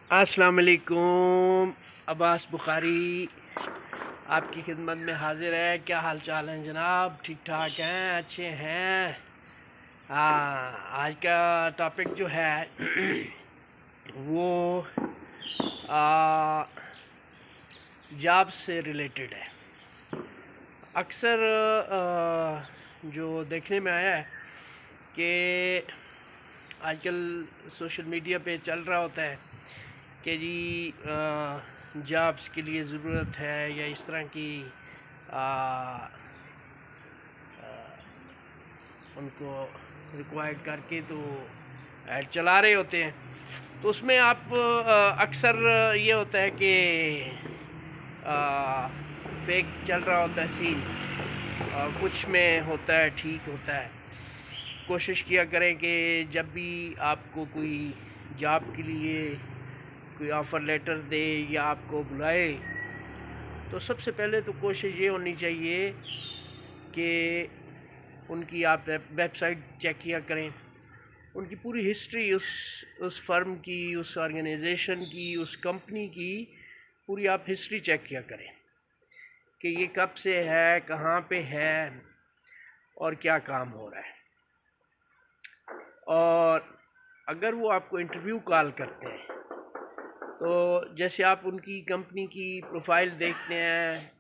अस्सलाम वालेकुम। अब्बास बुखारी आपकी खिदमत में हाजिर है। क्या हाल चाल हैं जनाब? ठीक ठाक हैं? अच्छे हैं? हाँ, आज का टॉपिक जो है वो जॉब से रिलेटेड है। अक्सर जो देखने में आया है कि आजकल सोशल मीडिया पे चल रहा होता है कि जी जॉब्स के लिए ज़रूरत है या इस तरह की आ, उनको रिक्वायर्ड करके तो ऐड चला रहे होते हैं। तो उसमें आप अक्सर ये होता है कि फेक चल रहा होता है सीन, कुछ में होता है ठीक होता है। कोशिश किया करें कि जब भी आपको कोई जॉब के लिए कोई ऑफ़र लेटर दे या आपको बुलाए तो सबसे पहले तो कोशिश ये होनी चाहिए कि उनकी आप वेबसाइट चेक किया करें, उनकी पूरी हिस्ट्री उस फर्म की, उस ऑर्गेनाइजेशन की, उस कंपनी की पूरी आप हिस्ट्री चेक किया करें कि ये कब से है, कहाँ पे है और क्या काम हो रहा है। और अगर वो आपको इंटरव्यू कॉल करते हैं तो जैसे आप उनकी कंपनी की प्रोफाइल देखते हैं,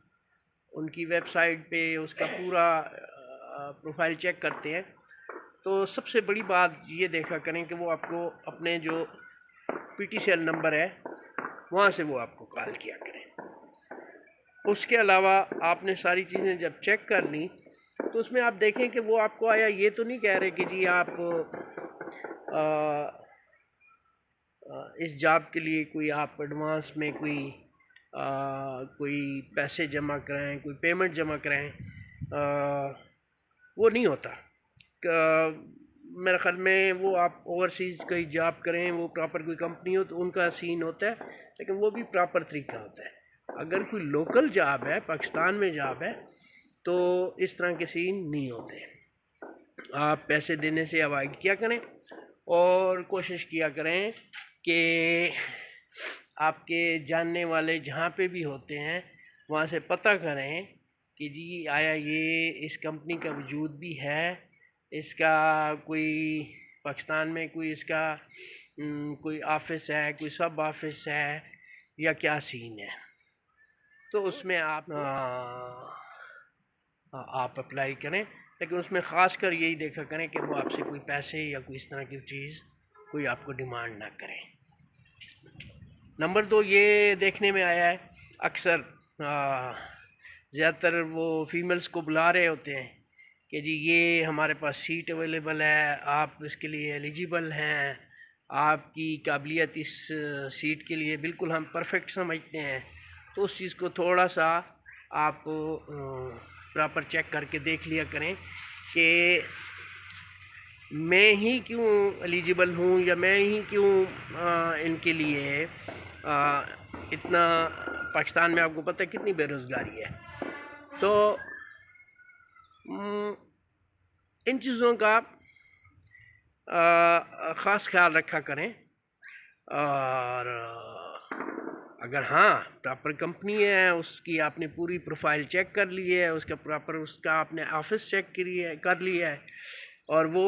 उनकी वेबसाइट पे उसका पूरा प्रोफाइल चेक करते हैं, तो सबसे बड़ी बात ये देखा करें कि वो आपको अपने जो PTCL नंबर है वहाँ से वो आपको कॉल किया करें। उसके अलावा आपने सारी चीज़ें जब चेक कर ली तो उसमें आप देखें कि वो आपको आया ये तो नहीं कह रहे कि जी आप इस जॉब के लिए कोई आप एडवांस में कोई पैसे जमा कराएं, कोई पेमेंट जमा कराएं, वो नहीं होता। मेरे ख्याल में वो आप ओवरसीज़ कोई जॉब करें, वो प्रॉपर कोई कंपनी हो तो उनका सीन होता है, लेकिन वो भी प्रॉपर तरीका होता है। अगर कोई लोकल जॉब है, पाकिस्तान में जॉब है, तो इस तरह के सीन नहीं होते। आप पैसे देने से अवॉइड किया करें और कोशिश किया करें कि आपके जानने वाले जहाँ पे भी होते हैं वहाँ से पता करें कि जी आया ये इस कंपनी का वजूद भी है, इसका कोई पाकिस्तान में कोई इसका कोई ऑफिस है, कोई सब ऑफिस है या क्या सीन है। तो उसमें आप अप्लाई करें, लेकिन उसमें ख़ास कर यही देखा करें कि वो आपसे कोई पैसे या कोई इस तरह की चीज़ कोई आपको डिमांड ना करें। नंबर 2 ये देखने में आया है अक्सर ज़्यादातर वो फीमेल्स को बुला रहे होते हैं कि जी ये हमारे पास सीट अवेलेबल है, आप इसके लिए एलिजिबल हैं, आपकी काबिलियत इस सीट के लिए बिल्कुल हम परफेक्ट समझते हैं। तो उस चीज़ को थोड़ा सा आप प्रॉपर चेक करके देख लिया करें कि मैं ही क्यों एलिजिबल हूँ या मैं ही क्यों इनके लिए इतना। पाकिस्तान में आपको पता है कितनी बेरोज़गारी है, तो इन चीज़ों का ख़ास ख्याल रखा करें। और अगर हाँ प्रॉपर कंपनी है, उसकी आपने पूरी प्रोफाइल चेक कर ली है, उसका प्रॉपर उसका आपने ऑफिस चेक कर लिया है और वो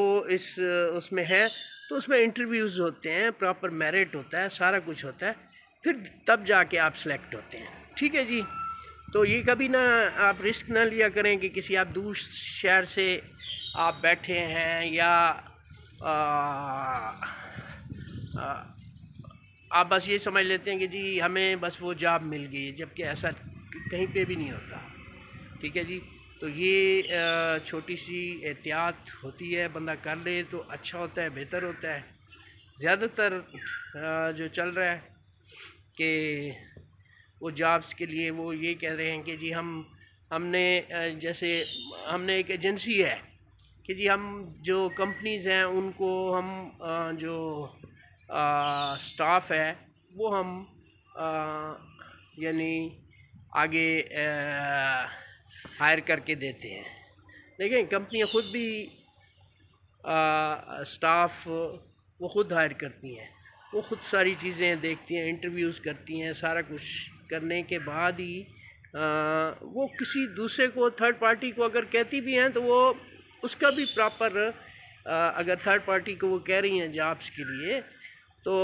उसमें है, तो उसमें इंटरव्यूज़ होते हैं, प्रॉपर मेरिट होता है, सारा कुछ होता है, फिर तब जाके आप सेलेक्ट होते हैं। ठीक है जी। तो ये कभी ना आप रिस्क ना लिया करें कि किसी आप दूर शहर से आप बैठे हैं या आ, आ, आप बस ये समझ लेते हैं कि जी हमें बस वो जॉब मिल गई, जबकि ऐसा कहीं पे भी नहीं होता। ठीक है जी। तो ये छोटी सी एहतियात होती है, बंदा कर ले तो अच्छा होता है, बेहतर होता है। ज़्यादातर जो चल रहा है कि वो जॉब्स के लिए वो ये कह रहे हैं कि जी हमने जैसे हमने एक एजेंसी है कि जी हम जो कंपनीज़ हैं उनको हम जो स्टाफ है वो हम यानी आगे हायर करके देते हैं। लेकिन कंपनियां खुद भी स्टाफ वो खुद हायर करती हैं। वो ख़ुद सारी चीज़ें देखती हैं, इंटरव्यूज़ करती हैं, सारा कुछ करने के बाद ही वो किसी दूसरे को, थर्ड पार्टी को अगर कहती भी हैं तो वो उसका भी प्रॉपर, अगर थर्ड पार्टी को वो कह रही हैं जॉब्स के लिए तो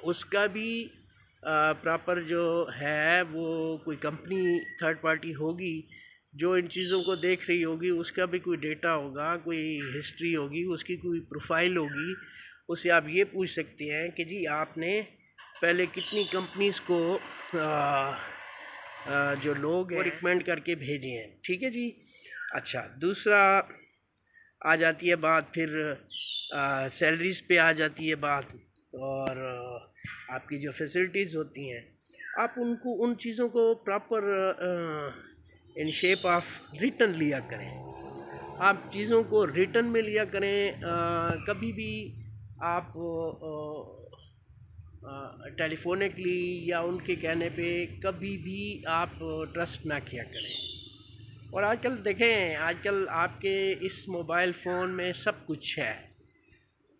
उसका भी प्रॉपर जो है वो कोई कंपनी थर्ड पार्टी होगी जो इन चीज़ों को देख रही होगी, उसका भी कोई डेटा होगा, कोई हिस्ट्री होगी, उसकी कोई प्रोफाइल होगी। उससे आप ये पूछ सकते हैं कि जी आपने पहले कितनी कंपनीज़ को जो लोग हैं रिकमेंड करके भेजे हैं। ठीक है जी। अच्छा, दूसरा आ जाती है बात फिर सैलरीज़ पे आ जाती है बात, और आपकी जो फैसिलिटीज़ होती हैं आप उनको, उन चीज़ों को proper in shape of return लिया करें। आप चीज़ों को रिटर्न में लिया करें। कभी भी आप टेलीफोनिकली या उनके कहने पे कभी भी आप ट्रस्ट ना किया करें। और आजकल देखें, आजकल आपके इस मोबाइल फ़ोन में सब कुछ है।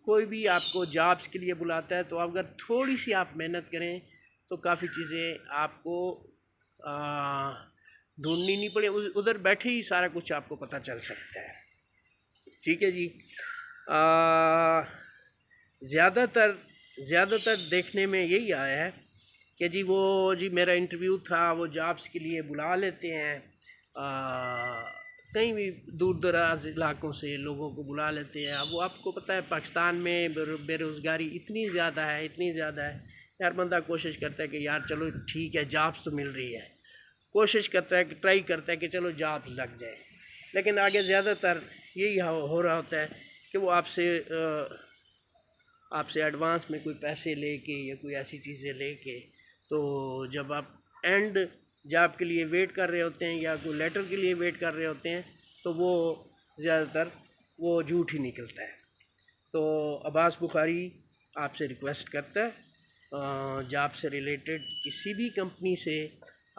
कोई भी आपको जॉब्स के लिए बुलाता है तो अगर थोड़ी सी आप मेहनत करें तो काफ़ी चीज़ें आपको ढूंढनी नहीं पड़े, उधर बैठे ही सारा कुछ आपको पता चल सकता है। ठीक है जी। ज़्यादातर देखने में यही आया है कि जी वो जी मेरा इंटरव्यू था, वो जॉब्स के लिए बुला लेते हैं, कहीं भी दूर दराज इलाकों से लोगों को बुला लेते हैं। अब वो आपको पता है पाकिस्तान में बेरोज़गारी इतनी ज़्यादा है, इतनी ज़्यादा है, हर बंदा कोशिश करता है कि यार चलो ठीक है जॉब्स तो मिल रही है, कोशिश करता है कि ट्राई करता है कि चलो जॉब लग जाए। लेकिन आगे ज़्यादातर यही हो रहा होता है कि वो आपसे एडवांस में कोई पैसे लेके या कोई ऐसी चीज़ें लेके, तो जब आप एंड जॉब के लिए वेट कर रहे होते हैं या कोई लेटर के लिए वेट कर रहे होते हैं तो वो ज़्यादातर वो झूठ ही निकलता है। तो अब्बास बुखारी आपसे रिक्वेस्ट करता है, जॉब से रिलेटेड किसी भी कंपनी से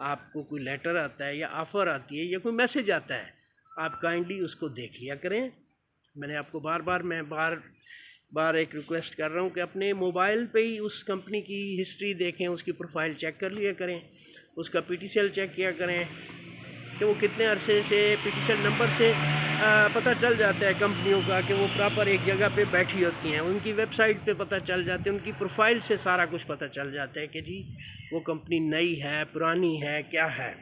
आपको कोई लेटर आता है या ऑफ़र आती है या कोई मैसेज आता है, आप काइंडली उसको देख लिया करें। मैंने आपको बार एक रिक्वेस्ट कर रहा हूँ कि अपने मोबाइल पे ही उस कंपनी की हिस्ट्री देखें, उसकी प्रोफाइल चेक कर लिया करें, उसका पीटीसीएल चेक किया करें कि वो कितने अरसे से, पीटीसीएल नंबर से पता चल जाता है कंपनियों का कि वो प्रॉपर एक जगह पे बैठी होती हैं, उनकी वेबसाइट पे पता चल जाते हैं, उनकी प्रोफाइल से सारा कुछ पता चल जाता है कि जी वो कंपनी नई है, पुरानी है, क्या है।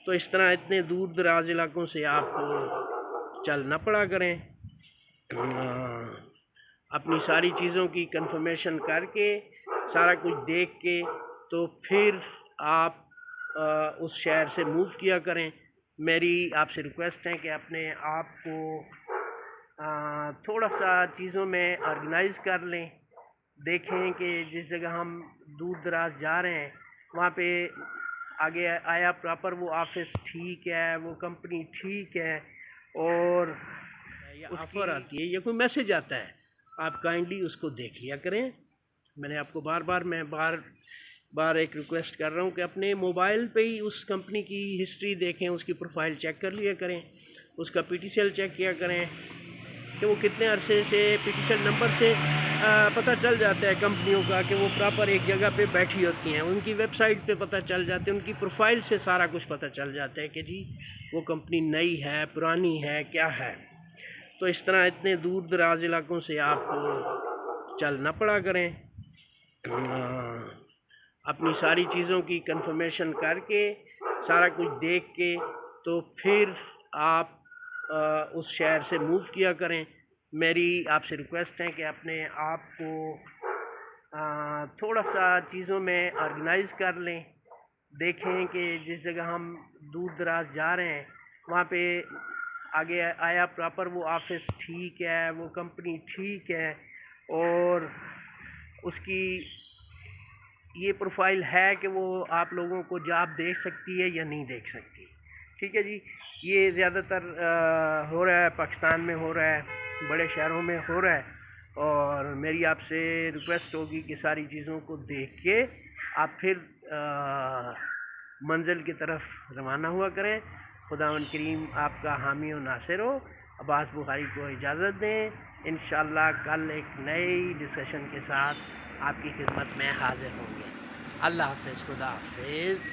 तो इस तरह इतने दूर दराज इलाकों से आप चल ना पड़ा करें। अपनी सारी चीज़ों की कंफर्मेशन करके, सारा कुछ देख के तो फिर आप उस शहर से मूव किया करें। मेरी आपसे रिक्वेस्ट है कि अपने आप को थोड़ा सा चीज़ों में ऑर्गेनाइज कर लें। देखें कि जिस जगह हम दूर दराज जा रहे हैं वहाँ पे आगे आया प्रॉपर वो ऑफिस ठीक है, वो कंपनी ठीक है, और ऑफ़र आती है या कोई मैसेज आता है, आप काइंडली उसको देख लिया करें। मैंने आपको बार एक रिक्वेस्ट कर रहा हूँ कि अपने मोबाइल पे ही उस कंपनी की हिस्ट्री देखें, उसकी प्रोफाइल चेक कर लिया करें, उसका पीटीसीएल चेक किया करें कि वो कितने अरसे से, पीटीसीएल नंबर से पता चल जाता है कंपनियों का कि वो प्रॉपर एक जगह पे बैठी होती हैं, उनकी वेबसाइट पे पता चल जाते हैं, उनकी प्रोफाइल से सारा कुछ पता चल जाता है कि जी वो कंपनी नई है, पुरानी है, क्या है। तो इस तरह इतने दूर दराज इलाकों से आप चल ना पड़ा करें। अपनी सारी चीज़ों की कंफर्मेशन करके, सारा कुछ देख के तो फिर आप उस शहर से मूव किया करें। मेरी आपसे रिक्वेस्ट है कि अपने आप को थोड़ा सा चीज़ों में ऑर्गेनाइज कर लें। देखें कि जिस जगह हम दूर दराज जा रहे हैं वहाँ पे आगे आया प्रॉपर वो ऑफिस ठीक है, वो कंपनी ठीक है, और उसकी ये प्रोफाइल है कि वो आप लोगों को जॉब दे सकती है या नहीं दे सकती। ठीक है जी। ये ज़्यादातर हो रहा है, पाकिस्तान में हो रहा है, बड़े शहरों में हो रहा है, और मेरी आपसे रिक्वेस्ट होगी कि सारी चीज़ों को देख के आप फिर मंजिल की तरफ रवाना हुआ करें। खुदावंद करीम आपका हामी और नासिर हो। अब्बास बुखारी को इजाज़त दें। इंशाअल्लाह कल एक नई डिस्कशन के साथ आपकी खिदमत में हाज़िर होंगे। अल्लाह हाफ़िज़, खुदा हाफ़िज़।